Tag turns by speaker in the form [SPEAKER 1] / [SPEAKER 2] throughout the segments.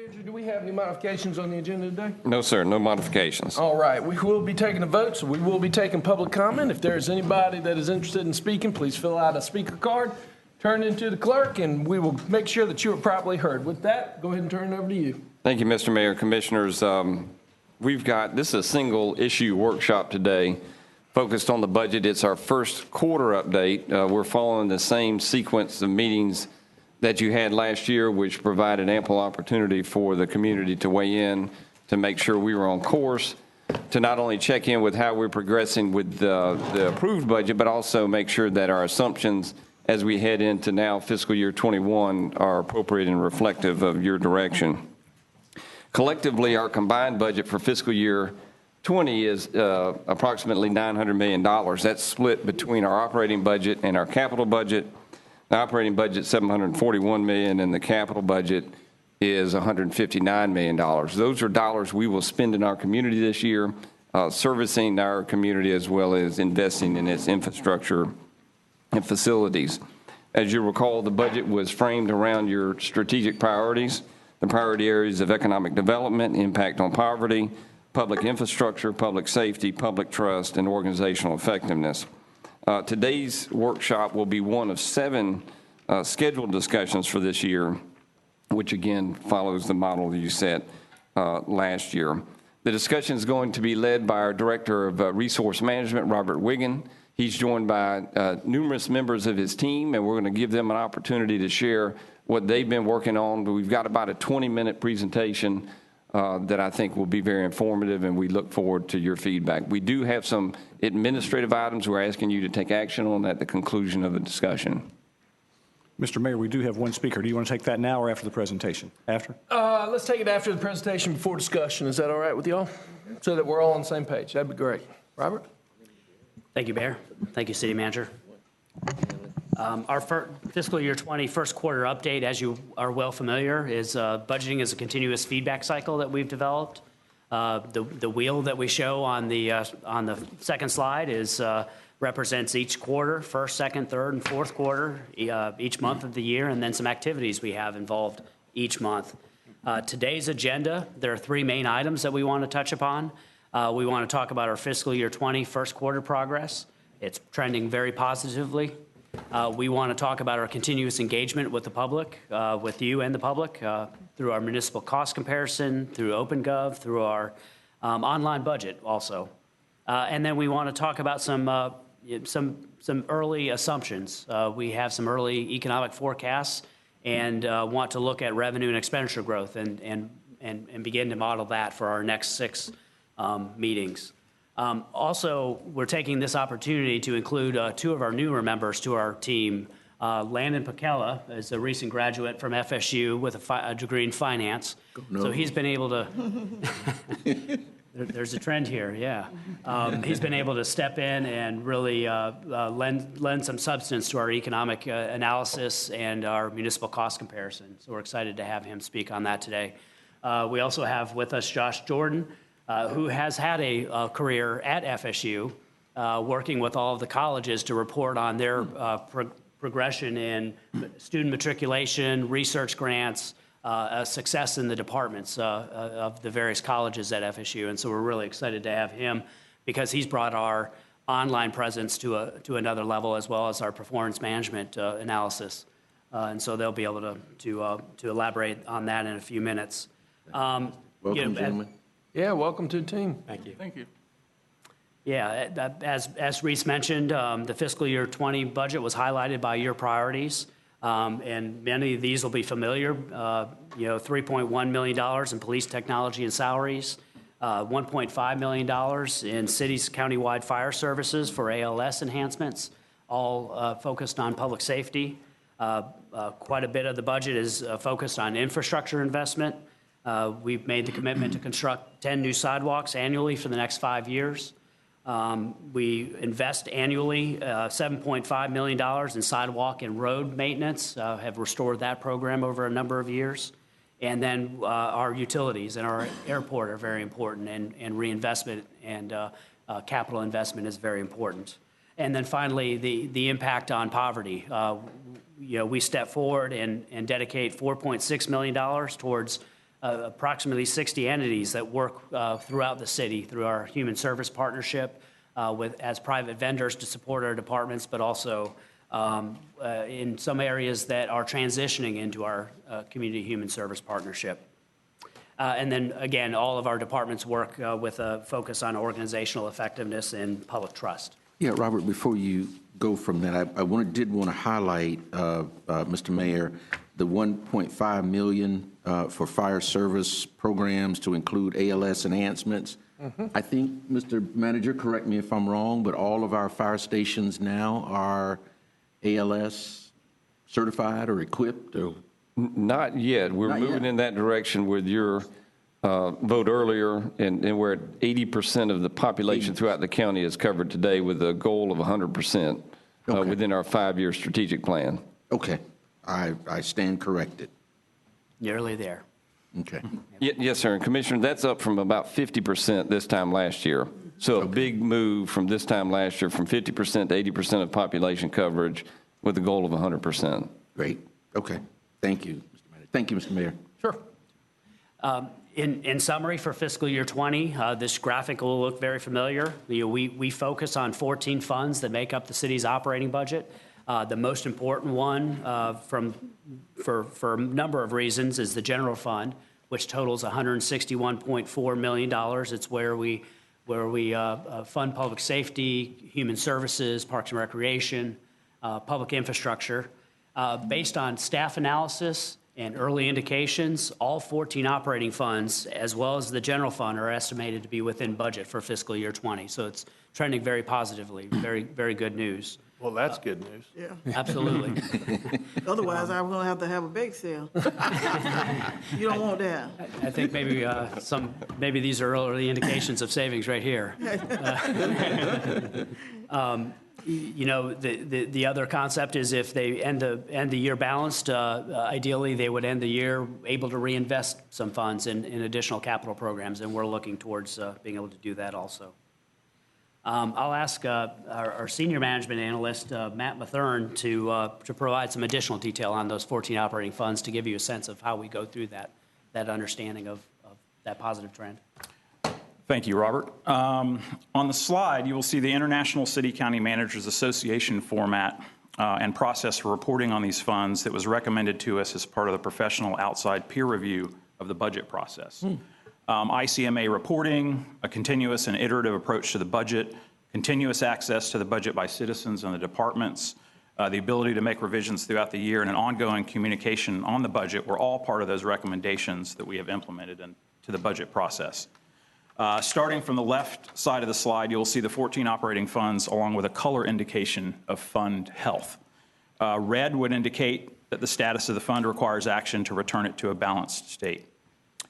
[SPEAKER 1] Manager, do we have any modifications on the agenda today?
[SPEAKER 2] No, sir, no modifications.
[SPEAKER 1] All right, we will be taking a vote, so we will be taking public comment. If there's anybody that is interested in speaking, please fill out a speaker card, turn it into the clerk, and we will make sure that you are properly heard. With that, go ahead and turn it over to you.
[SPEAKER 2] Thank you, Mr. Mayor, Commissioners. This is a single issue workshop today focused on the budget. It's our first quarter update. We're following the same sequence of meetings that you had last year, which provided ample opportunity for the community to weigh in, to make sure we were on course, to not only check in with how we're progressing with the approved budget, but also make sure that our assumptions as we head into now fiscal year 21 are appropriate and reflective of your direction. Collectively, our combined budget for fiscal year 20 is approximately $900 million. That's split between our operating budget and our capital budget. The operating budget is $741 million, and the capital budget is $159 million. Those are dollars we will spend in our community this year, servicing our community as well as investing in its infrastructure and facilities. As you recall, the budget was framed around your strategic priorities, the priority areas of economic development, impact on poverty, public infrastructure, public safety, public trust, and organizational effectiveness. Today's workshop will be one of 7 scheduled discussions for this year, which again follows the model that you set last year. The discussion is going to be led by our Director of Resource Management, Robert Wiggin. He's joined by numerous members of his team, and we're going to give them an opportunity to share what they've been working on. But we've got about a 20-minute presentation that I think will be very informative, and we look forward to your feedback. We do have some administrative items we're asking you to take action on at the conclusion of the discussion.
[SPEAKER 3] Mr. Mayor, we do have one speaker. Do you want to take that now or after the presentation? After?
[SPEAKER 1] Let's take it after the presentation before discussion. Is that all right with y'all? So that we're all on the same page. That'd be great. Robert?
[SPEAKER 4] Thank you, Mayor. Thank you, City Manager. Our fiscal year 20 first quarter update, as you are well familiar, is budgeting is a continuous feedback cycle that we've developed. The wheel that we show on the second slide represents each quarter, first, second, third, and fourth quarter, each month of the year, and then some activities we have involved each month. Today's agenda, there are 3 main items that we want to touch upon. We want to talk about our fiscal year 20 first quarter progress. It's trending very positively. We want to talk about our continuous engagement with the public, with you and the public, through our municipal cost comparison, through OpenGov, through our online budget also. And then we want to talk about some early assumptions. We have some early economic forecasts and want to look at revenue and expenditure growth and begin to model that for our next 6 meetings. Also, we're taking this opportunity to include 2 of our newer members to our team. Landon Pacella is a recent graduate from FSU with a degree in finance. So he's been able to, there's a trend here, yeah. He's been able to step in and really lend some substance to our economic analysis and our municipal cost comparison. So we're excited to have him speak on that today. We also have with us Josh Jordan, who has had a career at FSU, working with all of the colleges to report on their progression in student matriculation, research grants, success in the departments of the various colleges at FSU. And so we're really excited to have him because he's brought our online presence to another level, as well as our performance management analysis. And so they'll be able to elaborate on that in a few minutes.
[SPEAKER 5] Welcome, gentlemen.
[SPEAKER 1] Yeah, welcome to the team.
[SPEAKER 4] Thank you.
[SPEAKER 5] Thank you.
[SPEAKER 4] Yeah, as Reese mentioned, the fiscal year 20 budget was highlighted by your priorities, and many of these will be familiar. $3.1 million in police technology and salaries, $1.5 million in cities' countywide fire services for ALS enhancements, all focused on public safety. Quite a bit of the budget is focused on infrastructure investment. We've made the commitment to construct 10 new sidewalks annually for the next 5 years. We invest annually $7.5 million in sidewalk and road maintenance, have restored that program over a number of years. And then our utilities and our airport are very important, and reinvestment and capital investment is very important. And then finally, the impact on poverty. We step forward and dedicate $4.6 million towards approximately 60 entities that work throughout the city through our human service partnership as private vendors to support our departments, but also in some areas that are transitioning into our community human service partnership. And then again, all of our departments work with a focus on organizational effectiveness and public trust.
[SPEAKER 5] Yeah, Robert, before you go from that, I did want to highlight, Mr. Mayor, the $1.5 million for fire service programs to include ALS enhancements. I think, Mr. Manager, correct me if I'm wrong, but all of our fire stations now are ALS certified or equipped? Or?
[SPEAKER 2] Not yet. We're
[SPEAKER 5] Not
[SPEAKER 2] moving
[SPEAKER 5] yet.
[SPEAKER 2] in that direction with your vote earlier, and we're at 80% of the population throughout the county is covered today with a goal of 100%
[SPEAKER 5] Okay.
[SPEAKER 2] within our 5-year strategic plan.
[SPEAKER 5] Okay, I stand corrected.
[SPEAKER 4] Nearly there.
[SPEAKER 5] Okay.
[SPEAKER 2] Yes, sir. And Commissioner, that's up from about 50% this time last year. So a big move from this time last year, from 50% to 80% of population coverage with a goal of 100%.
[SPEAKER 5] Great. Okay. Thank you, Mr. Manager. Thank you, Mr. Mayor.
[SPEAKER 1] Sure.
[SPEAKER 4] In summary, for fiscal year 20, this graphic will look very familiar. We focus on 14 funds that make up the city's operating budget. The most important one for a number of reasons is the general fund, which totals $161.4 million. It's where we fund public safety, human services, parks and recreation, public infrastructure. Based on staff analysis and early indications, all 14 operating funds, as well as the general fund, are estimated to be within budget for fiscal year 20. So it's trending very positively, very, very good news.
[SPEAKER 1] Well, that's good news.
[SPEAKER 6] Yeah,
[SPEAKER 4] Absolutely.
[SPEAKER 6] otherwise I'm gonna have to have a bake sale. You don't want that.
[SPEAKER 4] I think maybe these are early indications of savings right here. The other concept is if they end the year balanced, ideally they would end the year able to reinvest some funds in additional capital programs, and we're looking towards being able to do that also. I'll ask our senior management analyst, Matt Mathern, to provide some additional detail on those 14 operating funds to give you a sense of how we go through that understanding of that positive trend.
[SPEAKER 3] Thank you, Robert. On the slide, you will see the International City County Managers Association format and process for reporting on these funds that was recommended to us as part of the professional outside peer review of the budget process. ICMA reporting, a continuous and iterative approach to the budget, continuous access to the budget by citizens and the departments, the ability to make revisions throughout the year, and an ongoing communication on the budget were all part of those recommendations that we have implemented into the budget process. Starting from the left side of the slide, you'll see the 14 operating funds along with a color indication of fund health. Red would indicate that the status of the fund requires action to return it to a balanced state.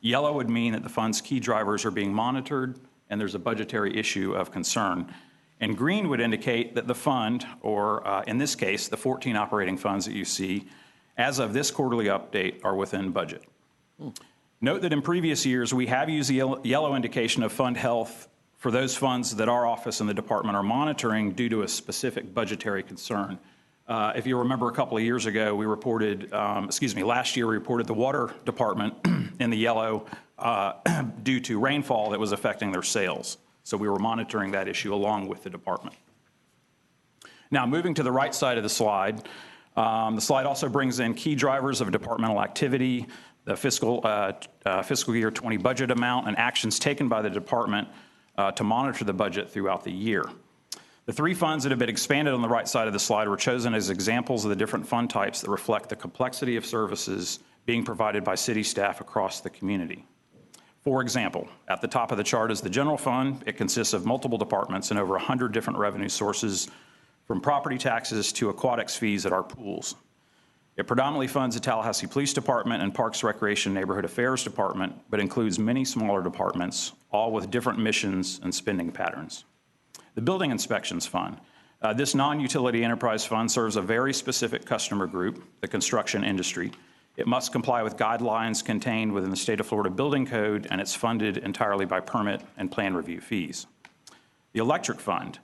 [SPEAKER 3] Yellow would mean that the fund's key drivers are being monitored and there's a budgetary issue of concern. And green would indicate that the fund, or in this case, the 14 operating funds that you see, as of this quarterly update, are within budget. Note that in previous years, we have used the yellow indication of fund health for those funds that our office and the department are monitoring due to a specific budgetary concern. If you remember a couple of years ago, we reported, last year we reported the water department in the yellow due to rainfall that was affecting their sales. So we were monitoring that issue along with the department. Now, moving to the right side of the slide also brings in key drivers of departmental activity, the fiscal year 20 budget amount, and actions taken by the department to monitor the budget throughout the year. The three funds that have been expanded on the right side of the slide were chosen as examples of the different fund types that reflect the complexity of services being provided by city staff across the community. For example, at the top of the chart is the general fund. It consists of multiple departments and over 100 different revenue sources, from property taxes to aquatics fees at our pools. It predominantly funds the Tallahassee Police Department and Parks, Recreation, Neighborhood Affairs Department, but includes many smaller departments, all with different missions and spending patterns. The Building Inspections Fund. This non-utility enterprise fund serves a very specific customer group, the construction industry. It must comply with guidelines contained within the State of Florida Building Code, and it's funded entirely by permit and plan review fees. The Electric Fund.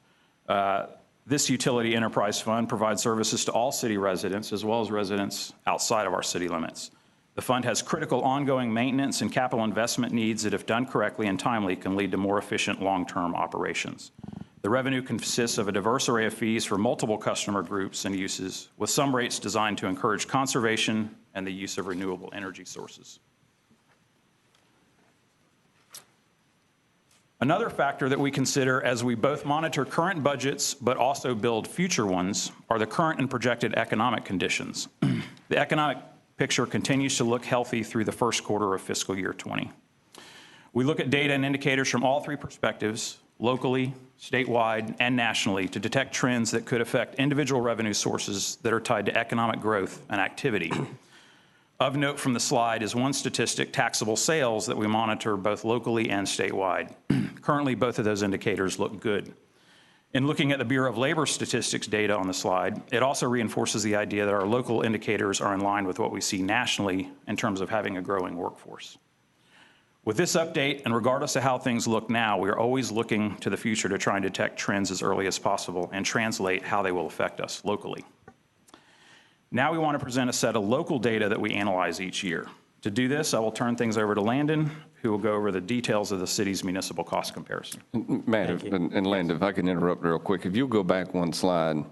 [SPEAKER 3] This utility enterprise fund provides services to all city residents as well as residents outside of our city limits. The fund has critical ongoing maintenance and capital investment needs that, if done correctly and timely, can lead to more efficient long-term operations. The revenue consists of a diverse array of fees for multiple customer groups and uses, with some rates designed to encourage conservation and the use of renewable energy sources. Another factor that we consider as we both monitor current budgets but also build future ones are the current and projected economic conditions. The economic picture continues to look healthy through the first quarter of fiscal year 20. We look at data and indicators from all three perspectives, locally, statewide, and nationally, to detect trends that could affect individual revenue sources that are tied to economic growth and activity. Of note from the slide is one statistic, taxable sales, that we monitor both locally and statewide. Currently, both of those indicators look good. In looking at the Bureau of Labor Statistics data on the slide, it also reinforces the idea that our local indicators are in line with what we see nationally in terms of having a growing workforce. With this update, and regardless of how things look now, we are always looking to the future to try and detect trends as early as possible and translate how they will affect us locally. Now we want to present a set of local data that we analyze each year. To do this, I will turn things over to Landon, who will go over the details of the city's municipal cost comparison.
[SPEAKER 2] Matt, and Landon, if I can interrupt real quick, if you'll go back one slide,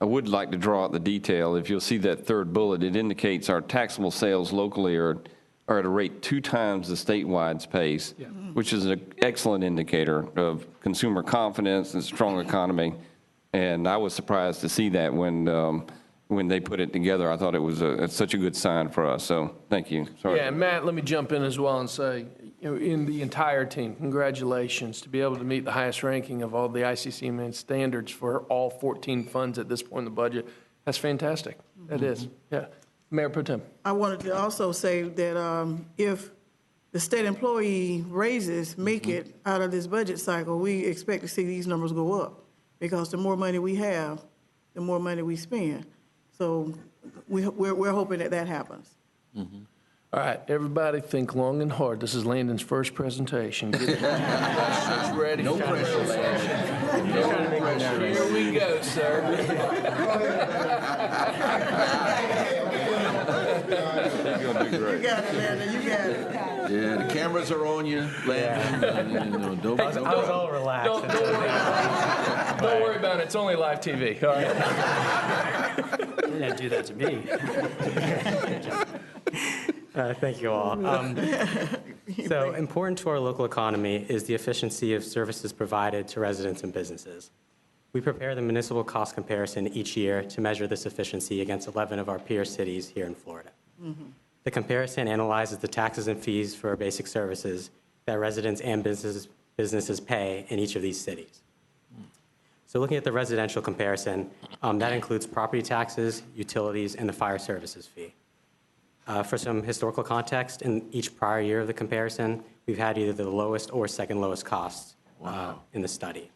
[SPEAKER 2] I would like to draw out the detail. If you'll see that third bullet, it indicates our taxable sales locally are at a rate 2 times the statewide pace, which is an excellent indicator of consumer confidence and strong economy. And I was surprised to see that when they put it together. I thought it was such a good sign for us. So thank you. Sorry.
[SPEAKER 1] Yeah, and Matt, let me jump in as well and say, in the entire team, congratulations to be able to meet the highest ranking of all the ICCMA standards for all 14 funds at this point in the budget. That's fantastic. That is. Yeah. Mayor Pro Tem.
[SPEAKER 6] I wanted to also say that if the state employee raises make it out of this budget cycle, we expect to see these numbers go up, because the more money we have, the more money we spend. So we're hoping that happens.
[SPEAKER 1] All right, everybody think long and hard. This is Landon's first presentation. Get your questions ready. No pressure, Landon. Here we go, sir.
[SPEAKER 5] You're gonna do great.
[SPEAKER 6] You got it, Landon, you got it.
[SPEAKER 5] Yeah, the cameras are on you, Landon. Don't
[SPEAKER 7] I was all relaxed.
[SPEAKER 1] Don't worry about it. It's only live TV. All right.
[SPEAKER 4] You didn't do that to me.
[SPEAKER 7] Thank you all. So important to our local economy is the efficiency of services provided to residents and businesses. We prepare the municipal cost comparison each year to measure this efficiency against 11 of our peer cities here in Florida. The comparison analyzes the taxes and fees for basic services that residents and businesses pay in each of these cities. So looking at the residential comparison, that includes property taxes, utilities, and the fire services fee. For some historical context, in each prior year of the comparison, we've had either the lowest or second lowest costs in the study.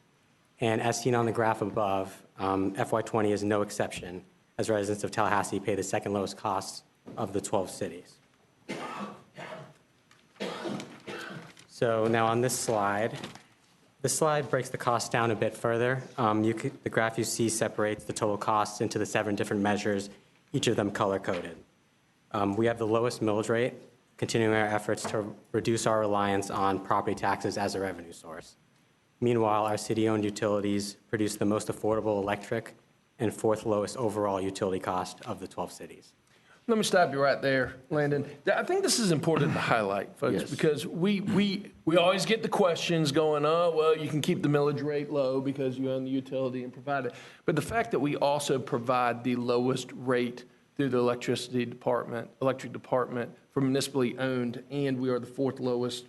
[SPEAKER 7] And as seen on the graph above, FY20 is no exception, as residents of Tallahassee pay the second lowest costs of the 12 cities. So now on this slide breaks the cost down a bit further. The graph you see separates the total costs into the 7 different measures, each of them color-coded. We have the lowest millage rate, continuing our efforts to reduce our reliance on property taxes as a revenue source. Meanwhile, our city-owned utilities produce the most affordable electric and 4th lowest overall utility cost of the 12 cities.
[SPEAKER 1] Let me stop you right there, Landon. I think this is important to highlight, folks, because we always get the questions going, oh, well, you can keep the millage rate low because you own the utility and provide it. But the fact that we also provide the lowest rate through the electric department for municipally owned, and we are the 4th lowest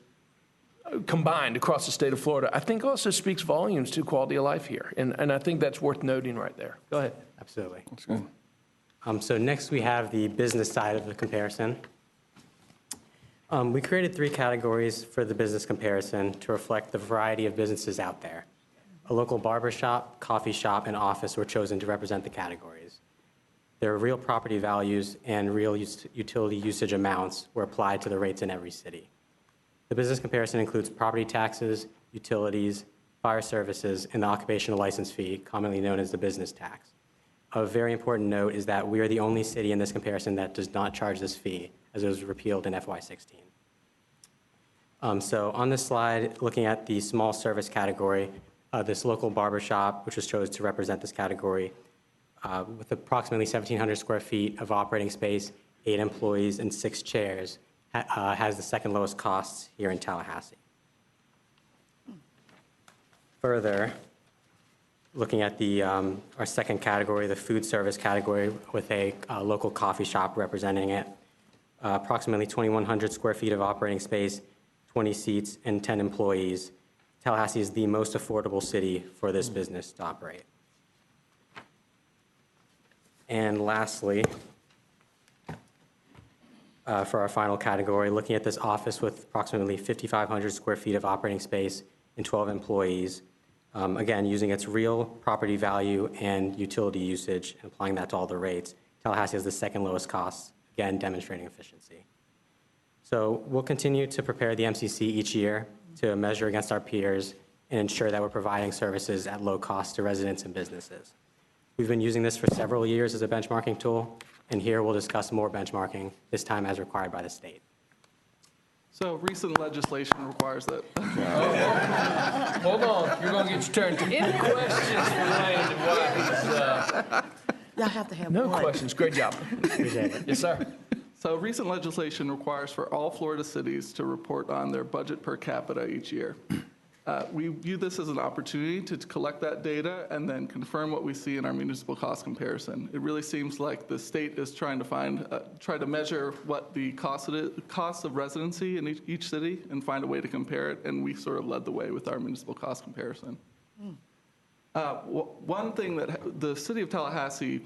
[SPEAKER 1] combined across the state of Florida, I think also speaks volumes to quality of life here. And I think that's worth noting right there. Go ahead.
[SPEAKER 7] Absolutely.
[SPEAKER 2] That's good.
[SPEAKER 7] So next we have the business side of the comparison. We created 3 categories for the business comparison to reflect the variety of businesses out there. A local barber shop, coffee shop, and office were chosen to represent the categories. Their real property values and real utility usage amounts were applied to the rates in every city. The business comparison includes property taxes, utilities, fire services, and the occupational license fee, commonly known as the business tax. A very important note is that we are the only city in this comparison that does not charge this fee as it was repealed in FY16. So on this slide, looking at the small service category, this local barbershop, which was chosen to represent this category, with approximately 1,700 square feet of operating space, 8 employees, and 6 chairs, has the second lowest costs here in Tallahassee. Further, looking at our second category, the food service category, with a local coffee shop representing it, approximately 2,100 square feet of operating space, 20 seats, and 10 employees. Tallahassee is the most affordable city for this business to operate. And lastly, for our final category, looking at this office with approximately 5,500 square feet of operating space and 12 employees, again, using its real property value and utility usage and applying that to all the rates, Tallahassee has the second lowest costs, again, demonstrating efficiency. So we'll continue to prepare the MCC each year to measure against our peers and ensure that we're providing services at low cost to residents and businesses. We've been using this for several years as a benchmarking tool, and here we'll discuss more benchmarking, this time as required by the state.
[SPEAKER 8] So recent legislation requires that.
[SPEAKER 1] Hold on, you're going to get your turn. Any questions for Landon while
[SPEAKER 9] Y'all have to have
[SPEAKER 1] no
[SPEAKER 9] one.
[SPEAKER 1] questions, great job. Yes, sir.
[SPEAKER 8] So recent legislation requires for all Florida cities to report on their budget per capita each year. We view this as an opportunity to collect that data and then confirm what we see in our municipal cost comparison. It really seems like the state is trying to measure what the cost of residency in each city and find a way to compare it, and we sort of led the way with our municipal cost comparison. One thing that the City of Tallahassee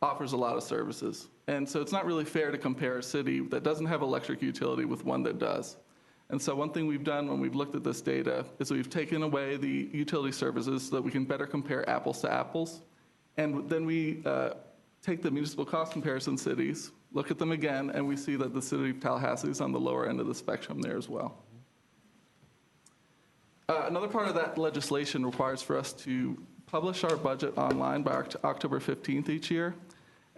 [SPEAKER 8] offers a lot of services, and so it's not really fair to compare a city that doesn't have electric utility with one that does. And so one thing we've done when we've looked at this data is we've taken away the utility services so that we can better compare apples to apples. And then we take the municipal cost comparison cities, look at them again, and we see that the City of Tallahassee is on the lower end of the spectrum there as well. Another part of that legislation requires for us to publish our budget online by October 15th each year.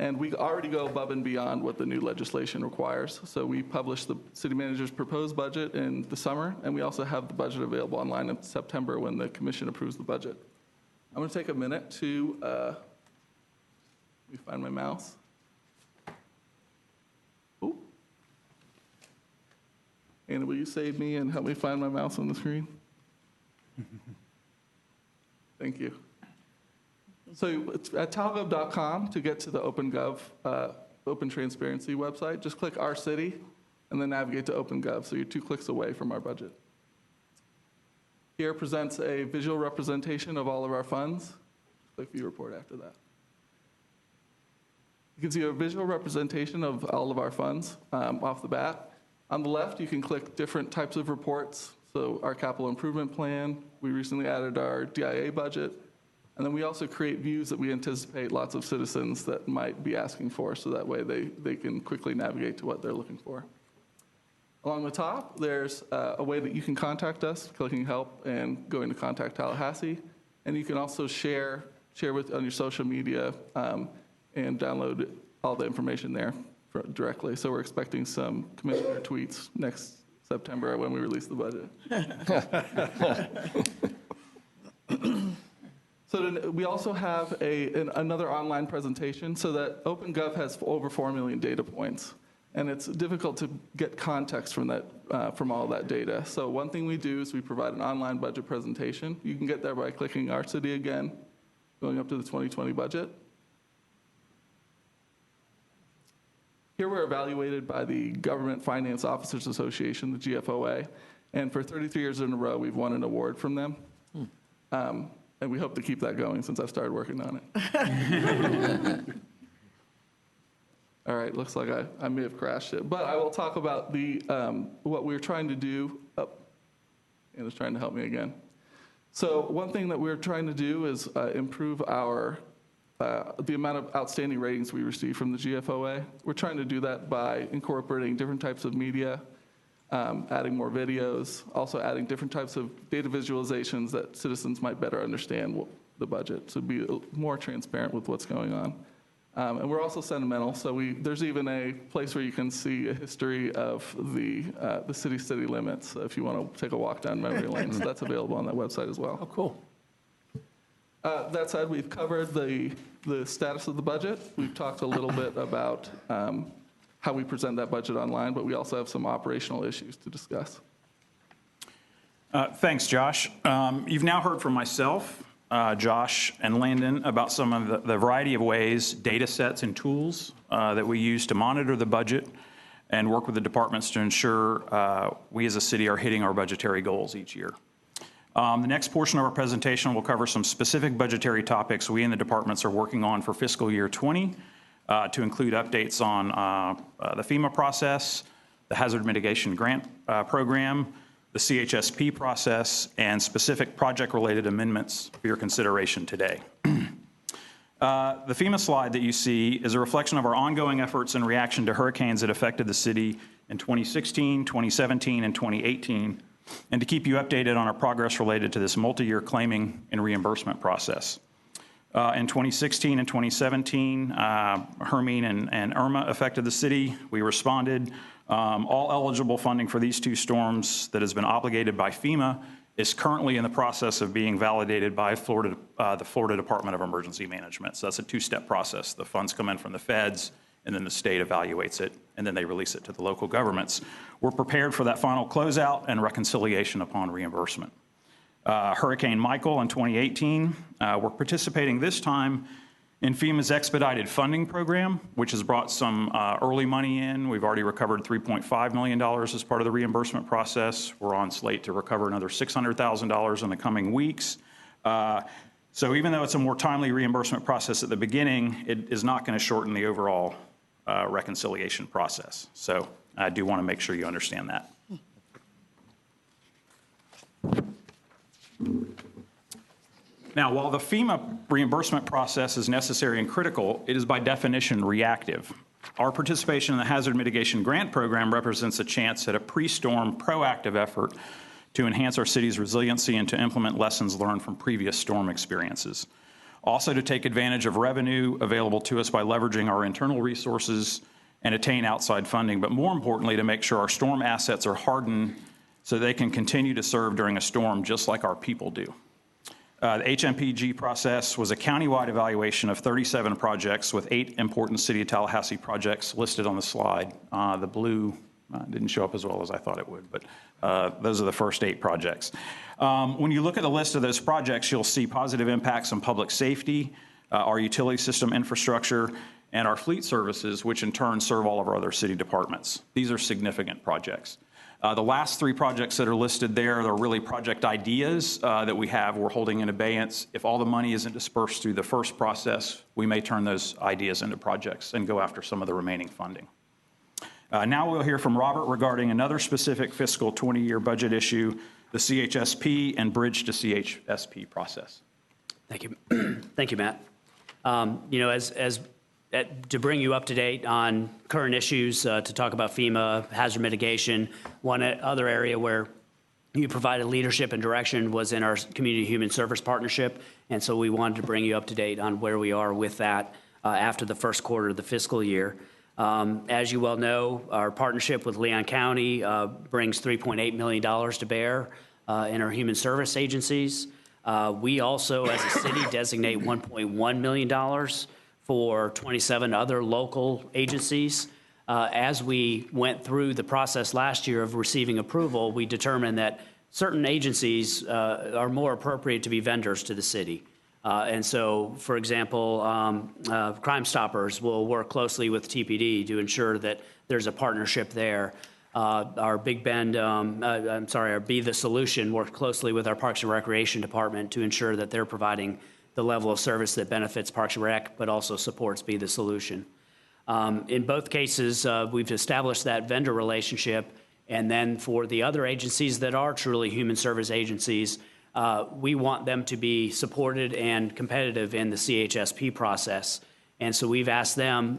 [SPEAKER 8] And we already go above and beyond what the new legislation requires. So we publish the city manager's proposed budget in the summer, and we also have the budget available online in September when the commission approves the budget. I'm going to take a minute to, let me find my mouse. Oh. Anna, will you save me and help me find my mouse on the screen? Thank you. So it's at talgov.com to get to the OpenGov, Open Transparency website. Just click Our City and then navigate to OpenGov. So you're 2 clicks away from our budget. Here presents a visual representation of all of our funds. Click View Report after that. You can see a visual representation of all of our funds off the bat. On the left, you can click different types of reports. So our capital improvement plan, we recently added our DIA budget. And then we also create views that we anticipate lots of citizens that might be asking for, so that way they can quickly navigate to what they're looking for. Along the top, there's a way that you can contact us, clicking Help and going to Contact Tallahassee. And you can also share on your social media and download all the information there directly. So we're expecting some commissioner tweets next September when we release the budget. So we also have another online presentation, so that OpenGov has over 4 million data points, and it's difficult to get context from all that data. So one thing we do is we provide an online budget presentation. You can get there by clicking Our City again, going up to the 2020 budget. Here we're evaluated by the Government Finance Officers Association, the GFOA, and for 33 years in a row, we've won an award from them. And we hope to keep that going since I've started working on it. All right, looks like I may have crashed it. But I will talk about what we're trying to do. Oh, Anna's trying to help me again. So one thing that we're trying to do is improve the amount of outstanding ratings we receive from the GFOA. We're trying to do that by incorporating different types of media, adding more videos, also adding different types of data visualizations that citizens might better understand the budget, so be more transparent with what's going on. And we're also sentimental, so there's even a place where you can see a history of the city limits, if you want to take a walk down memory lane. So that's available on that website as well.
[SPEAKER 1] Oh, cool.
[SPEAKER 8] That said, we've covered the status of the budget. We've talked a little bit about how we present that budget online, but we also have some operational issues to discuss.
[SPEAKER 3] Thanks, Josh. You've now heard from myself, Josh, and Landon about some of the variety of ways, data sets, and tools that we use to monitor the budget and work with the departments to ensure we as a city are hitting our budgetary goals each year. The next portion of our presentation will cover some specific budgetary topics we in the departments are working on for fiscal year 20 to include updates on the FEMA process, the Hazard Mitigation Grant Program, the CHSP process, and specific project-related amendments for your consideration today. The FEMA slide that you see is a reflection of our ongoing efforts in reaction to hurricanes that affected the city in 2016, 2017, and 2018, and to keep you updated on our progress related to this multi-year claiming and reimbursement process. In 2016 and 2017, Hermine and Irma affected the city. We responded. All eligible funding for these two storms that has been obligated by FEMA is currently in the process of being validated by the Florida Department of Emergency Management. So that's a two-step process. The funds come in from the feds, and then the state evaluates it, and then they release it to the local governments. We're prepared for that final closeout and reconciliation upon reimbursement. Hurricane Michael in 2018, we're participating this time in FEMA's expedited funding program, which has brought some early money in. We've already recovered $3.5 million as part of the reimbursement process. We're on slate to recover another $600,000 in the coming weeks. So even though it's a more timely reimbursement process at the beginning, it is not going to shorten the overall reconciliation process. So I do want to make sure you understand that. Now, while the FEMA reimbursement process is necessary and critical, it is by definition reactive. Our participation in the Hazard Mitigation Grant Program represents a chance at a pre-storm proactive effort to enhance our city's resiliency and to implement lessons learned from previous storm experiences. Also to take advantage of revenue available to us by leveraging our internal resources and attain outside funding, but more importantly, to make sure our storm assets are hardened so they can continue to serve during a storm just like our people do. The HMPG process was a countywide evaluation of 37 projects with 8 important City of Tallahassee projects listed on the slide. The blue didn't show up as well as I thought it would, but those are the first 8 projects. When you look at the list of those projects, you'll see positive impacts on public safety, our utility system infrastructure, and our fleet services, which in turn serve all of our other city departments. These are significant projects. The last 3 projects that are listed there are really project ideas that we have. We're holding in abeyance. If all the money isn't dispersed through the first process, we may turn those ideas into projects and go after some of the remaining funding. Now we'll hear from Robert regarding another specific fiscal 20-year budget issue, the CHSP and Bridge to CHSP process.
[SPEAKER 4] Thank you. Thank you, Matt. To bring you up to date on current issues, to talk about FEMA, hazard mitigation, one other area where you provided leadership and direction was in our Community Human Service Partnership, and so we wanted to bring you up to date on where we are with that after the first quarter of the fiscal year. As you well know, our partnership with Leon County brings $3.8 million to bear in our human service agencies. We also, as a city, designate $1.1 million for 27 other local agencies. As we went through the process last year of receiving approval, we determined that certain agencies are more appropriate to be vendors to the city. And so, for example, Crime Stoppers will work closely with TPD to ensure that there's a partnership there. Our Big Bend, our Be the Solution worked closely with our Parks and Recreation Department to ensure that they're providing the level of service that benefits Parks and Rec, but also supports Be the Solution. In both cases, we've established that vendor relationship, and then for the other agencies that are truly human service agencies, we want them to be supported and competitive in the CHSP process. And so we've asked them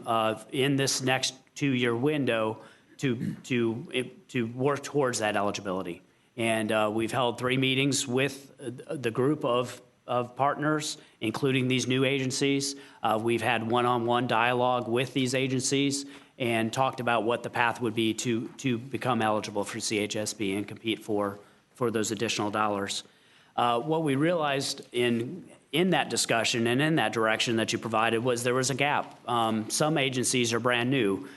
[SPEAKER 4] in this next 2-year window to work towards that eligibility. And we've held 3 meetings with the group of of partners, including these new agencies. We've had one-on-one dialogue with these agencies and talked about what the path would be to become eligible for CHSP and compete for those additional dollars. What we realized in that discussion and in that direction that you provided was there was a gap. Some agencies are brand new.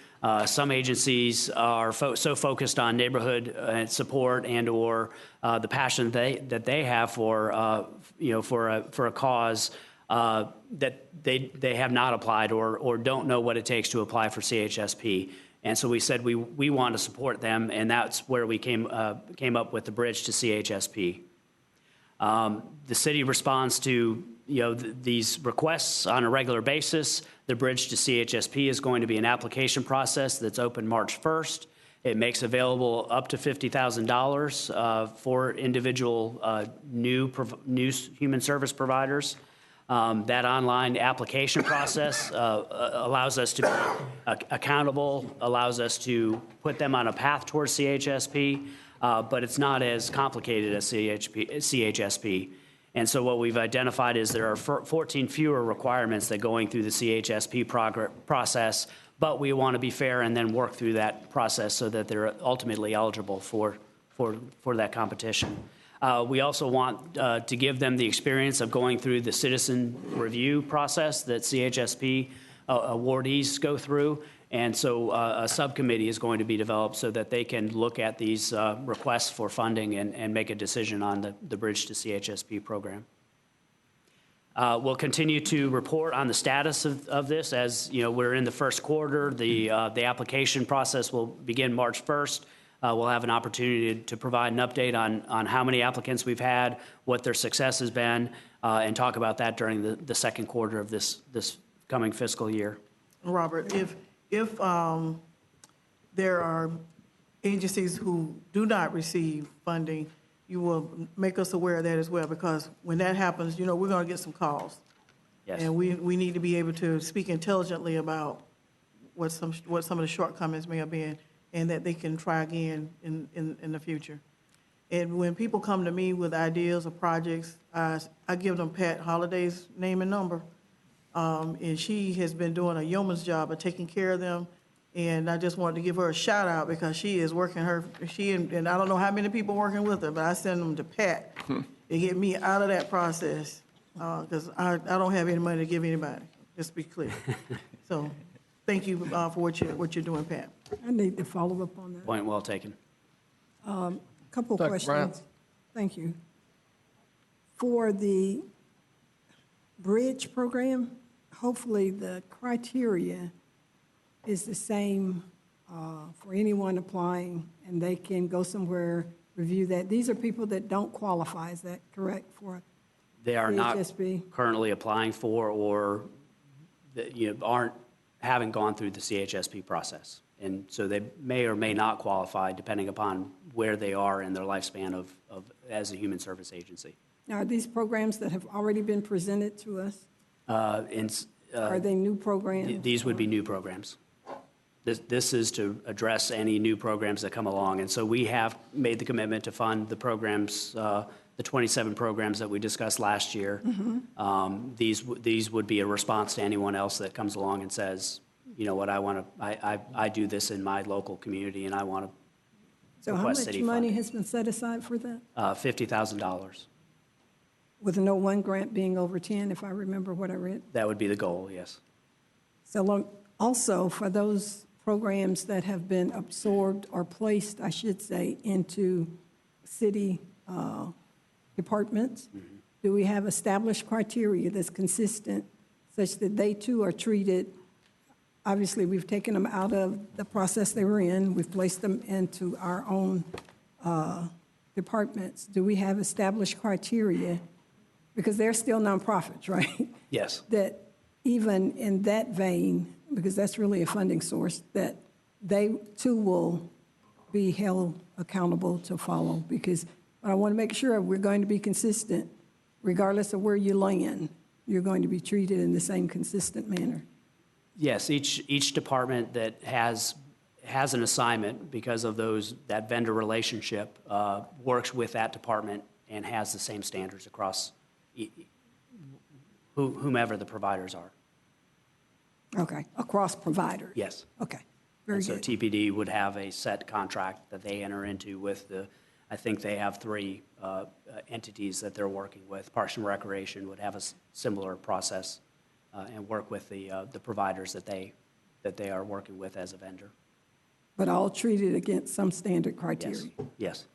[SPEAKER 4] Some agencies are so focused on neighborhood support and/or the passion that they have for a cause that they have not applied or don't know what it takes to apply for CHSP. And so we said we want to support them, and that's where we came up with the bridge to CHSP. The city responds to these requests on a regular basis. The bridge to CHSP is going to be an application process that's open March 1st. It makes available up to $50,000 for individual new human service providers. That online application process allows us to be accountable, allows us to put them on a path towards CHSP, but it's not as complicated as CHSP. And so what we've identified is there are 14 fewer requirements that going through the CHSP process, but we want to be fair and then work through that process so that they're ultimately eligible for that competition. We also want to give them the experience of going through the citizen review process that CHSP awardees go through. And so a subcommittee is going to be developed so that they can look at these requests for funding and make a decision on the Bridge to CHSP program. We'll continue to report on the status of this as we're in the first quarter. The application process will begin March 1st. We'll have an opportunity to provide an update on how many applicants we've had, what their success has been, and talk about that during the second quarter of this coming fiscal year.
[SPEAKER 6] Robert, if there are agencies who do not receive funding, you will make us aware of that as well, because when that happens, we're going to get some calls.
[SPEAKER 4] Yes.
[SPEAKER 6] And we need to be able to speak intelligently about what some of the shortcomings may have been, and that they can try again in the future. And when people come to me with ideas or projects, I give them Pat Holliday's name and number. And she has been doing a yeoman's job of taking care of them. And I just wanted to give her a shout out because she is working and I don't know how many people working with her, but I send them to Pat to get me out of that process because I don't have any money to give anybody, just to be clear. So thank you for what you're doing, Pat.
[SPEAKER 9] I need to follow up on that.
[SPEAKER 4] Point well taken.
[SPEAKER 9] Couple
[SPEAKER 1] Dr.
[SPEAKER 9] questions.
[SPEAKER 1] Brown.
[SPEAKER 9] Thank you. For the bridge program, hopefully the criteria is the same for anyone applying, and they can go somewhere, review that. These are people that don't qualify, is that correct, for
[SPEAKER 4] They are not
[SPEAKER 9] CHSP?
[SPEAKER 4] currently applying for or haven't gone through the CHSP process. And so they may or may not qualify depending upon where they are in their lifespan of as a human service agency.
[SPEAKER 9] Now, are these programs that have already been presented to us? Are they new programs?
[SPEAKER 4] These would be new programs. This is to address any new programs that come along. And so we have made the commitment to fund the programs, the 27 programs that we discussed last year.
[SPEAKER 9] Mm-hmm.
[SPEAKER 4] These would be a response to anyone else that comes along and says, you know what, I do this in my local community and I want to
[SPEAKER 9] So how
[SPEAKER 4] request
[SPEAKER 9] much
[SPEAKER 4] city
[SPEAKER 9] money
[SPEAKER 4] funding.
[SPEAKER 9] has been set aside for that?
[SPEAKER 4] $50,000.
[SPEAKER 9] With no one grant being over 10, if I remember what I read?
[SPEAKER 4] That would be the goal, yes.
[SPEAKER 9] So also, for those programs that have been absorbed or placed, I should say, into city departments, do we have established criteria that's consistent such that they too are treated? Obviously, we've taken them out of the process they were in. We've placed them into our own departments. Do we have established criteria? Because they're still nonprofits, right?
[SPEAKER 4] Yes.
[SPEAKER 9] That even in that vein, because that's really a funding source, that they too will be held accountable to follow. Because I want to make sure we're going to be consistent, regardless of where you land, you're going to be treated in the same consistent manner.
[SPEAKER 4] Yes, each department that has an assignment because of that vendor relationship works with that department and has the same standards across whomever the providers are.
[SPEAKER 9] Okay, across providers?
[SPEAKER 4] Yes.
[SPEAKER 9] Okay, very
[SPEAKER 4] And so
[SPEAKER 9] good.
[SPEAKER 4] TPD would have a set contract that they enter into with I think they have 3 entities that they're working with. Parks and Recreation would have a similar process and work with the providers that they are working with as a vendor.
[SPEAKER 9] But all treated against some standard
[SPEAKER 4] Yes.
[SPEAKER 9] criteria?
[SPEAKER 4] Yes.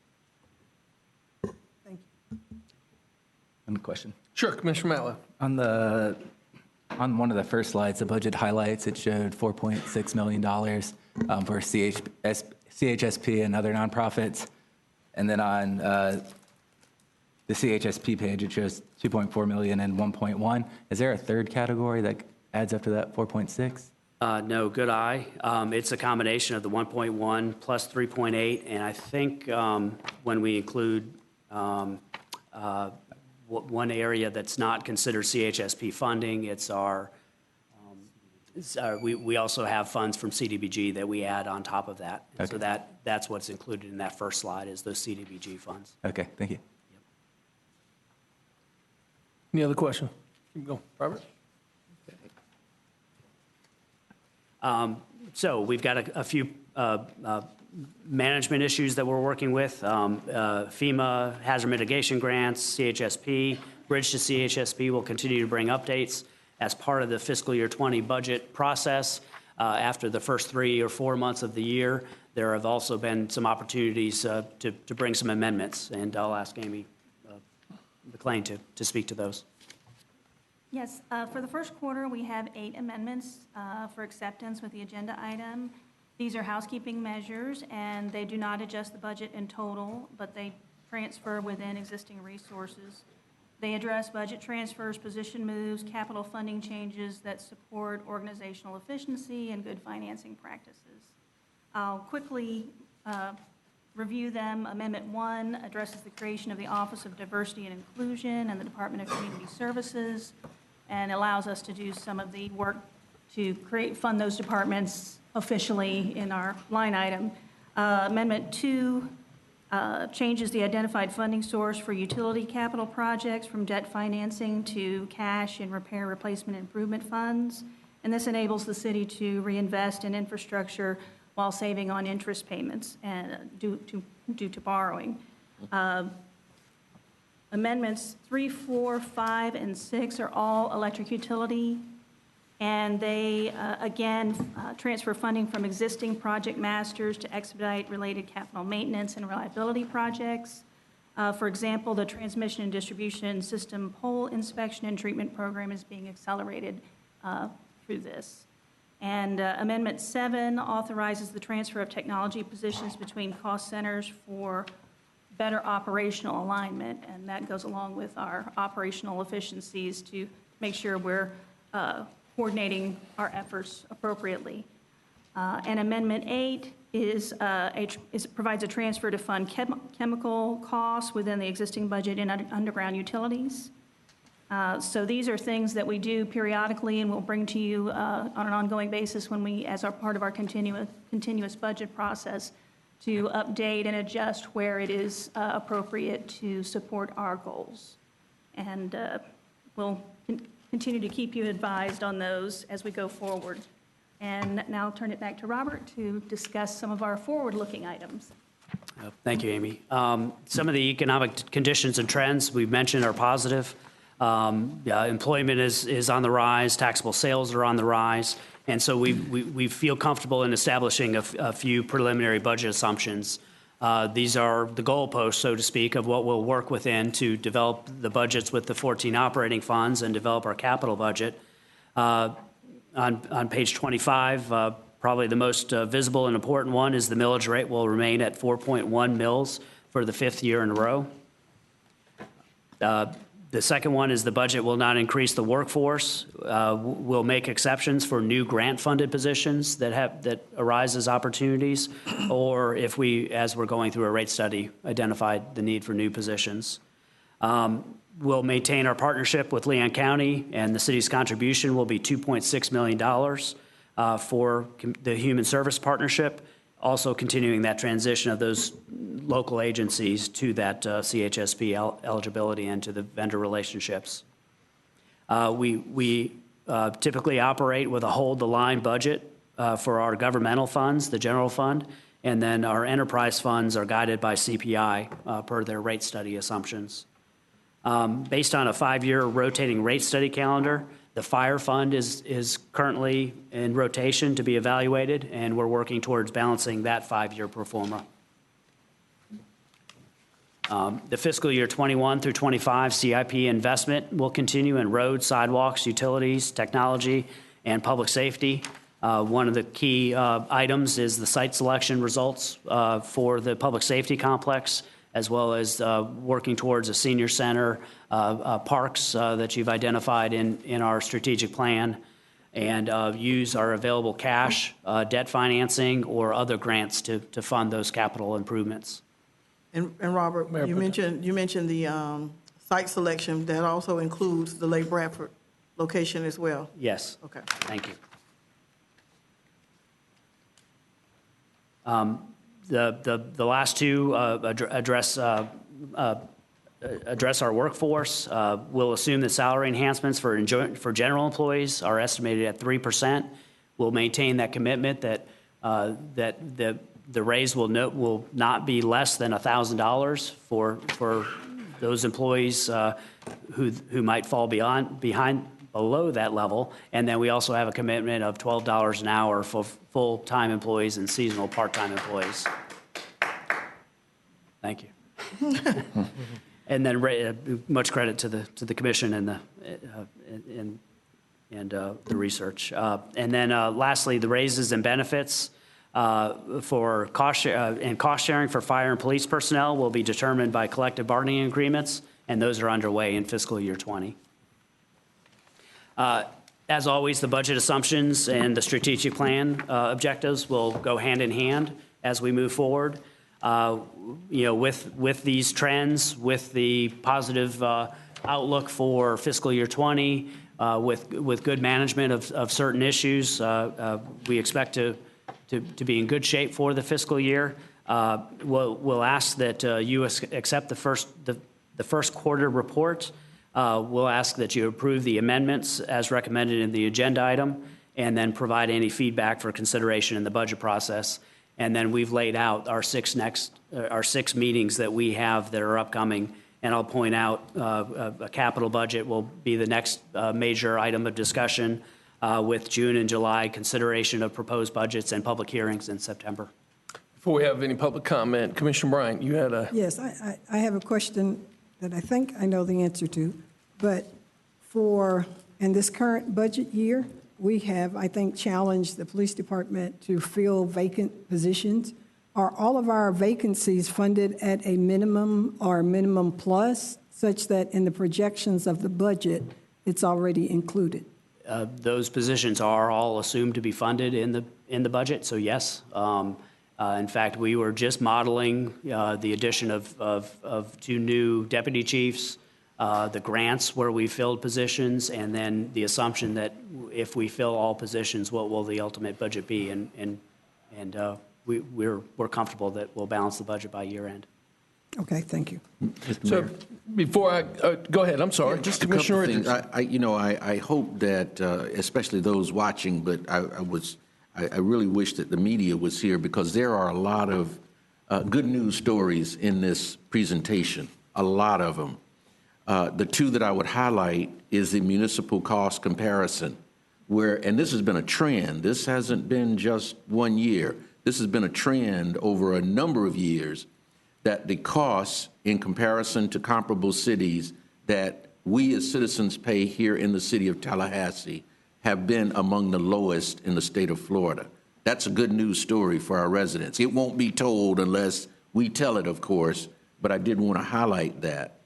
[SPEAKER 9] Thank you.
[SPEAKER 10] One question.
[SPEAKER 1] Sure, Commissioner Matlow.
[SPEAKER 10] On one of the first slides, the budget highlights, it showed $4.6 million for CHSP and other nonprofits. And then on the CHSP page, it shows 2.4 million and 1.1. Is there a third category that adds up to that 4.6?
[SPEAKER 4] No, good eye. It's a combination of the 1.1 plus 3.8, and I think when we include one area that's not considered CHSP funding, it's we also have funds from CDBG that we add on top of that. And so that's what's included in that first slide is those CDBG funds.
[SPEAKER 10] Okay, thank you.
[SPEAKER 1] Any other question? Keep going. Robert?
[SPEAKER 4] So we've got a few management issues that we're working with. FEMA, hazard mitigation grants, CHSP, Bridge to CHSP will continue to bring updates as part of the fiscal year 20 budget process. After the first 3 or 4 months of the year, there have also been some opportunities to bring some amendments, and I'll ask Amy McLean to speak to those.
[SPEAKER 11] Yes, for the first quarter, we have 8 amendments for acceptance with the agenda item. These are housekeeping measures, and they do not adjust the budget in total, but they transfer within existing resources. They address budget transfers, position moves, capital funding changes that support organizational efficiency and good financing practices. I'll quickly review them. Amendment 1 addresses the creation of the Office of Diversity and Inclusion and the Department of Community Services, and allows us to do some of the work to fund those departments officially in our line item. Amendment 2 changes the identified funding source for utility capital projects from debt financing to cash and repair, replacement, improvement funds. And this enables the city to reinvest in infrastructure while saving on interest payments and due to borrowing. Amendments 3, 4, 5, and 6 are all electric utility, and they, again, transfer funding from existing project masters to expedite related capital maintenance and reliability projects. For example, the transmission and distribution system pole inspection and treatment program is being accelerated through this. And Amendment 7 authorizes the transfer of technology positions between cost centers for better operational alignment, and that goes along with our operational efficiencies to make sure we're coordinating our efforts appropriately. And Amendment 8 provides a transfer to fund chemical costs within the existing budget in underground utilities. So these are things that we do periodically and we'll bring to you on an ongoing basis as our part of our continuous budget process to update and adjust where it is appropriate to support our goals. And we'll continue to keep you advised on those as we go forward. And now I'll turn it back to Robert to discuss some of our forward-looking items.
[SPEAKER 4] Thank you, Amy. Some of the economic conditions and trends we've mentioned are positive. Employment is on the rise, taxable sales are on the rise, and so we feel comfortable in establishing a few preliminary budget assumptions. These are the goalposts, so to speak, of what we'll work within to develop the budgets with the 14 operating funds and develop our capital budget. On page 25, probably the most visible and important one is the millage rate will remain at 4.1 mils for the 5th year in a row. The second one is the budget will not increase the workforce. We'll make exceptions for new grant-funded positions that arise as opportunities, or if we, as we're going through a rate study, identified the need for new positions. We'll maintain our partnership with Leon County, and the city's contribution will be $2.6 million for the Human Service Partnership, also continuing that transition of those local agencies to that CHSP eligibility and to the vendor relationships. We typically operate with a hold-the-line budget for our governmental funds, the general fund, and then our enterprise funds are guided by CPI per their rate study assumptions. Based on a 5-year rotating rate study calendar, the fire fund is currently in rotation to be evaluated, and we're working towards balancing that 5-year pro forma. The fiscal year 21 through 25 CIP investment will continue in roads, sidewalks, utilities, technology, and public safety. One of the key items is the site selection results for the public safety complex, as well as working towards a senior center, parks that you've identified in our strategic plan, and use our available cash, debt financing, or other grants to fund those capital improvements.
[SPEAKER 6] And Robert, you mentioned the site selection. That also includes the Lake Bradford location as well?
[SPEAKER 4] Yes.
[SPEAKER 6] Okay.
[SPEAKER 4] Thank you. The last two address our workforce. We'll assume that salary enhancements for general employees are estimated at 3%. We'll maintain that commitment that the raise will not be less than $1,000 for those employees who might fall below that level. And then we also have a commitment of $12 an hour for full-time employees and seasonal part-time employees. Thank you. And then much credit to the commission and the research. And then lastly, the raises and benefits for cost sharing for fire and police personnel will be determined by collective bargaining agreements, and those are underway in fiscal year 20. As always, the budget assumptions and the strategic plan objectives will go hand in hand as we move forward. With these trends, with the positive outlook for fiscal year 20, with good management of certain issues, we expect to be in good shape for the fiscal year. We'll ask that you accept the first quarter report. We'll ask that you approve the amendments as recommended in the agenda item, and then provide any feedback for consideration in the budget process. And then we've laid out our six meetings that we have that are upcoming. And I'll point out a capital budget will be the next major item of discussion, with June and July consideration of proposed budgets and public hearings in September.
[SPEAKER 1] Before we have any public comment, Commissioner Bryant, you had a...
[SPEAKER 9] Yes, I have a question that I think I know the answer to, but in this current budget year, we have, I think, challenged the police department to fill vacant positions. Are all of our vacancies funded at a minimum or minimum plus, such that in the projections of the budget, it's already included?
[SPEAKER 4] Those positions are all assumed to be funded in the budget, so yes. In fact, we were just modeling the addition of 2 new deputy chiefs, the grants where we filled positions, and then the assumption that if we fill all positions, what will the ultimate budget be? And we're comfortable that we'll balance the budget by year end.
[SPEAKER 9] Okay, thank you.
[SPEAKER 1] So before I go ahead, I'm sorry.
[SPEAKER 5] Just a
[SPEAKER 1] Commissioner
[SPEAKER 5] couple
[SPEAKER 1] Richards.
[SPEAKER 5] things. I hope that, especially those watching, but I really wish that the media was here, because there are a lot of good news stories in this presentation, a lot of them. The 2 that I would highlight is the municipal cost comparison, and this has been a trend. This hasn't been just 1 year. This has been a trend over a number of years, that the costs in comparison to comparable cities that we as citizens pay here in the city of Tallahassee have been among the lowest in the state of Florida. That's a good news story for our residents. It won't be told unless we tell it, of course, but I did want to highlight that.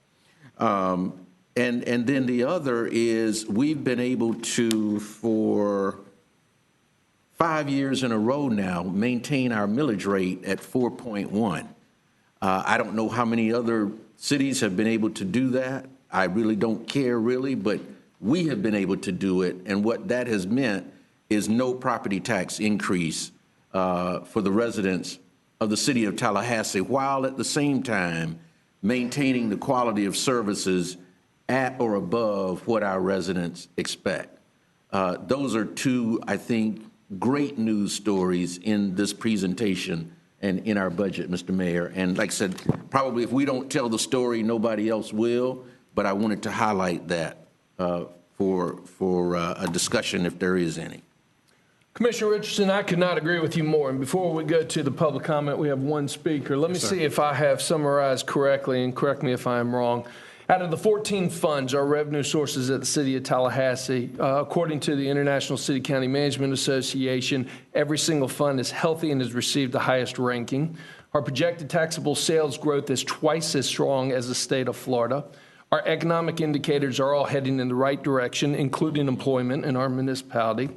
[SPEAKER 5] And then the other is we've been able to, for 5 years in a row now, maintain our millage rate at 4.1. I don't know how many other cities have been able to do that. I really don't care, really, but we have been able to do it, and what that has meant is no property tax increase for the residents of the city of Tallahassee, while at the same time maintaining the quality of services at or above what our residents expect. Those are two, I think, great news stories in this presentation and in our budget, Mr. Mayor. And like I said, probably if we don't tell the story, nobody else will, but I wanted to highlight that for a discussion if there is any.
[SPEAKER 1] Commissioner Richardson, I could not agree with you more. And before we go to the public comment, we have one speaker. Let me see if I have summarized correctly, and correct me if I am wrong. Out of the 14 funds, our revenue sources at the City of Tallahassee, according to the International City County Management Association, every single fund is healthy and has received the highest ranking. Our projected taxable sales growth is twice as strong as the state of Florida. Our economic indicators are all heading in the right direction, including employment in our municipality.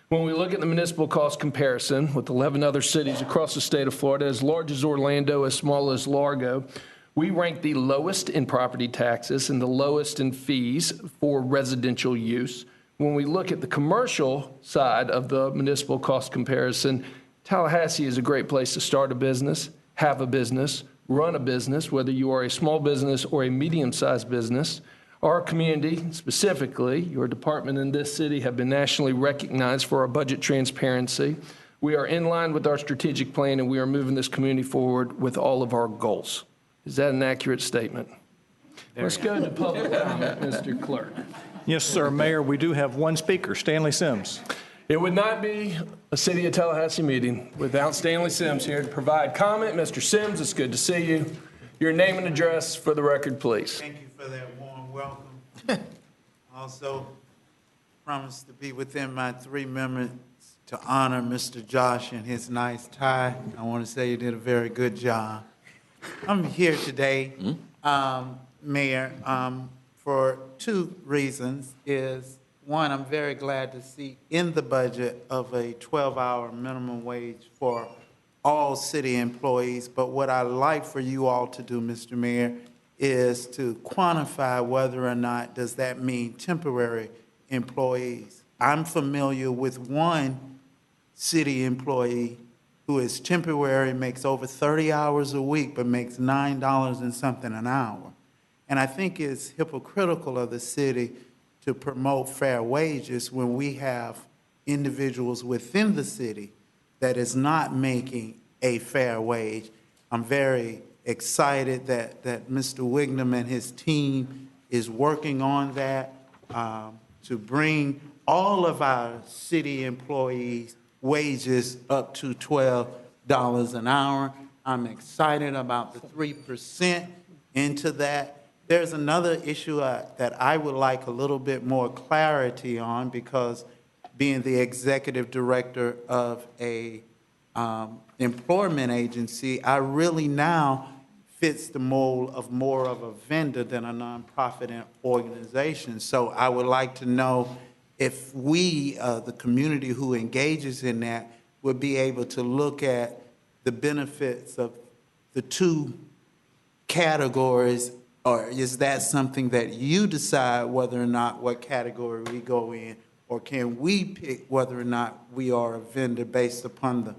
[SPEAKER 1] When we look at the municipal cost comparison with 11 other cities across the state of Florida, as large as Orlando, as small as Largo, we rank the lowest in property taxes and the lowest in fees for residential use. When we look at the commercial side of the municipal cost comparison, Tallahassee is a great place to start a business, have a business, run a business, whether you are a small business or a medium-sized business. Our community, specifically your department in this city, have been nationally recognized for our budget transparency. We are in line with our strategic plan, and we are moving this community forward with all of our goals. Is that an accurate statement? Let's go to public comment, Mr. Clerk.
[SPEAKER 12] Yes, sir. Mayor, we do have one speaker, Stanley Sims.
[SPEAKER 1] It would not be a City of Tallahassee meeting without Stanley Sims here to provide comment. Mr. Sims, it's good to see you. Your name and address for the record, please.
[SPEAKER 13] Thank you for that warm welcome. Also, promise to be within my 3 minutes to honor Mr. Josh and his nice tie. I want to say you did a very good job. I'm here today, Mayor, for 2 reasons. One, I'm very glad to see in the budget of a 12-hour minimum wage for all city employees. But what I'd like for you all to do, Mr. Mayor, is to quantify whether or not does that mean temporary employees. I'm familiar with one city employee who is temporary, makes over 30 hours a week, but makes $9 and something an hour. And I think it's hypocritical of the city to promote fair wages when we have individuals within the city that is not making a fair wage. I'm very excited that Mr. Wignum and his team is working on that to bring all of our city employees' wages up to $12 an hour. I'm excited about the 3% into that. There's another issue that I would like a little bit more clarity on, because being the executive director of a employment agency, I really now fits the mold of more of a vendor than a nonprofit organization. So I would like to know if we, the community who engages in that, would be able to look at the benefits of the 2 categories, or is that something that you decide whether or not what category we go in, or can we pick whether or not we are a vendor based upon the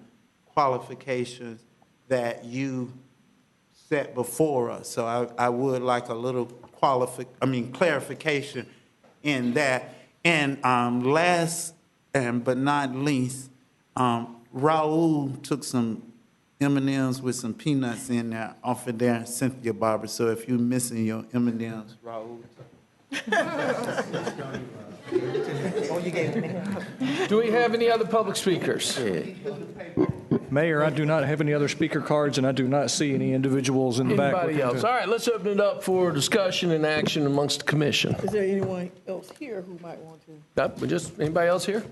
[SPEAKER 13] qualifications that you set before us? So I would like a little clarification in that. And last but not least, Raul took some M&Ms with some peanuts in there off of there, Cynthia Barber. So if you're missing your M&Ms, Raul.
[SPEAKER 1] Do we have any other public speakers?
[SPEAKER 12] Mayor, I do not have any other speaker cards, and I do not see any individuals in the back.
[SPEAKER 1] Anybody else? All right, let's open it up for discussion and action amongst the commission.
[SPEAKER 6] Is there anyone else here who might want to?
[SPEAKER 1] Nope, anybody else here?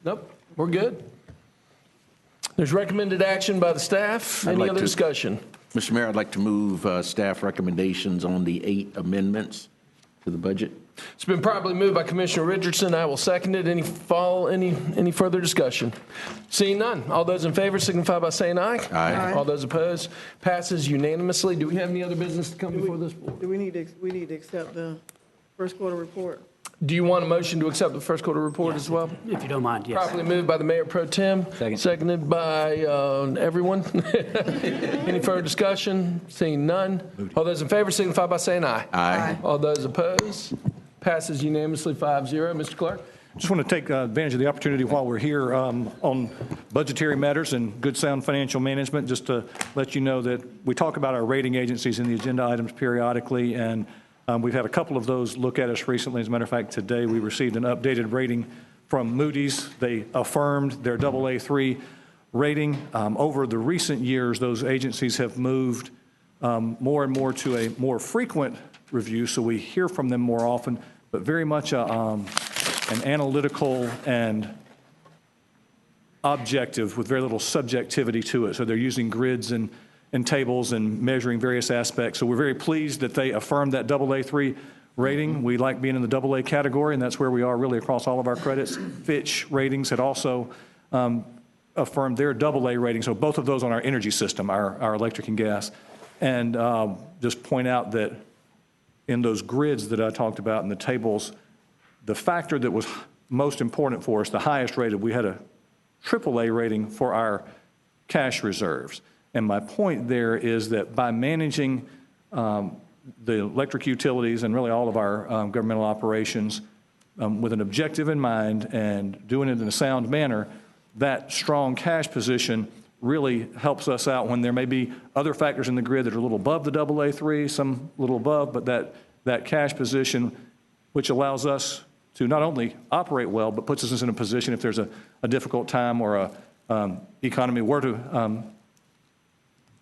[SPEAKER 1] Nope, we're good. There's recommended action by the staff. Any other discussion?
[SPEAKER 5] Mr. Mayor, I'd like to move staff recommendations on the 8 amendments to the budget.
[SPEAKER 1] It's been properly moved by Commissioner Richardson. I will second it. Any further discussion? Seeing none. All those in favor signify by saying aye.
[SPEAKER 5] Aye.
[SPEAKER 1] All those opposed? Passes unanimously. Do we have any other business to come before this board?
[SPEAKER 6] Do we need to accept the first quarter report?
[SPEAKER 1] Do you want a motion to accept the first quarter report as well?
[SPEAKER 4] If you don't mind, yes.
[SPEAKER 1] Properly moved by the Mayor Pro Tem. Seconded by everyone. Any further discussion? Seeing none. All those in favor signify by saying aye.
[SPEAKER 5] Aye.
[SPEAKER 1] All those opposed? Passes unanimously 5-0. Mr. Clerk?
[SPEAKER 12] Just want to take advantage of the opportunity while we're here on budgetary matters and good sound financial management, just to let you know that we talk about our rating agencies in the agenda items periodically, and we've had a couple of those look at us recently. As a matter of fact, today we received an updated rating from Moody's. They affirmed their AA3 rating. Over the recent years, those agencies have moved more and more to a more frequent review, so we hear from them more often, but very much an analytical and objective with very little subjectivity to it. So they're using grids and tables and measuring various aspects. So we're very pleased that they affirmed that AA3 rating. We like being in the AA category, and that's where we are really across all of our credits. Fitch Ratings had also affirmed their AA rating. So both of those on our energy system, our electric and gas. And just point out that in those grids that I talked about in the tables, the factor that was most important for us, the highest rated, we had a AAA rating for our cash reserves. And my point there is that by managing the electric utilities and really all of our governmental operations with an objective in mind and doing it in a sound manner, that strong cash position really helps us out when there may be other factors in the grid that are a little above the AA3, some a little above, but that cash position, which allows us to not only operate well, but puts us in a position if there's a difficult time or a economy were to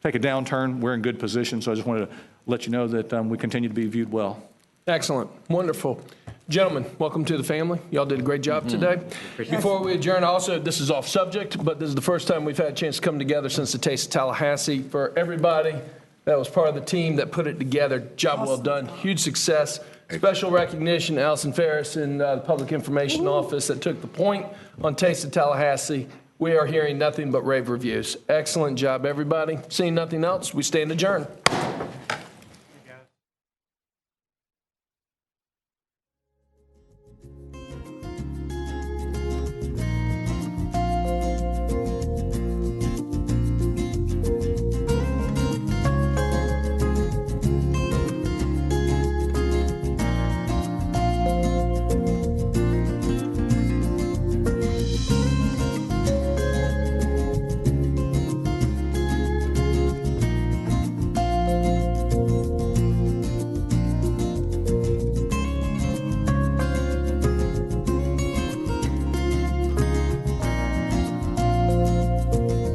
[SPEAKER 12] take a downturn, we're in good position. So I just wanted to let you know that we continue to be viewed well.
[SPEAKER 1] Excellent. Wonderful. Gentlemen, welcome to the family. Y'all did a great job today. Before we adjourn, also, this is off subject, but this is the first time we've had a chance to come together since the Taste of Tallahassee. For everybody that was part of the team that put it together, job well done. Huge success. Special recognition to Allison Ferris in the Public Information Office that took the point on Taste of Tallahassee. We are hearing nothing but rave reviews. Excellent job, everybody. Seeing nothing else, we stand adjourned.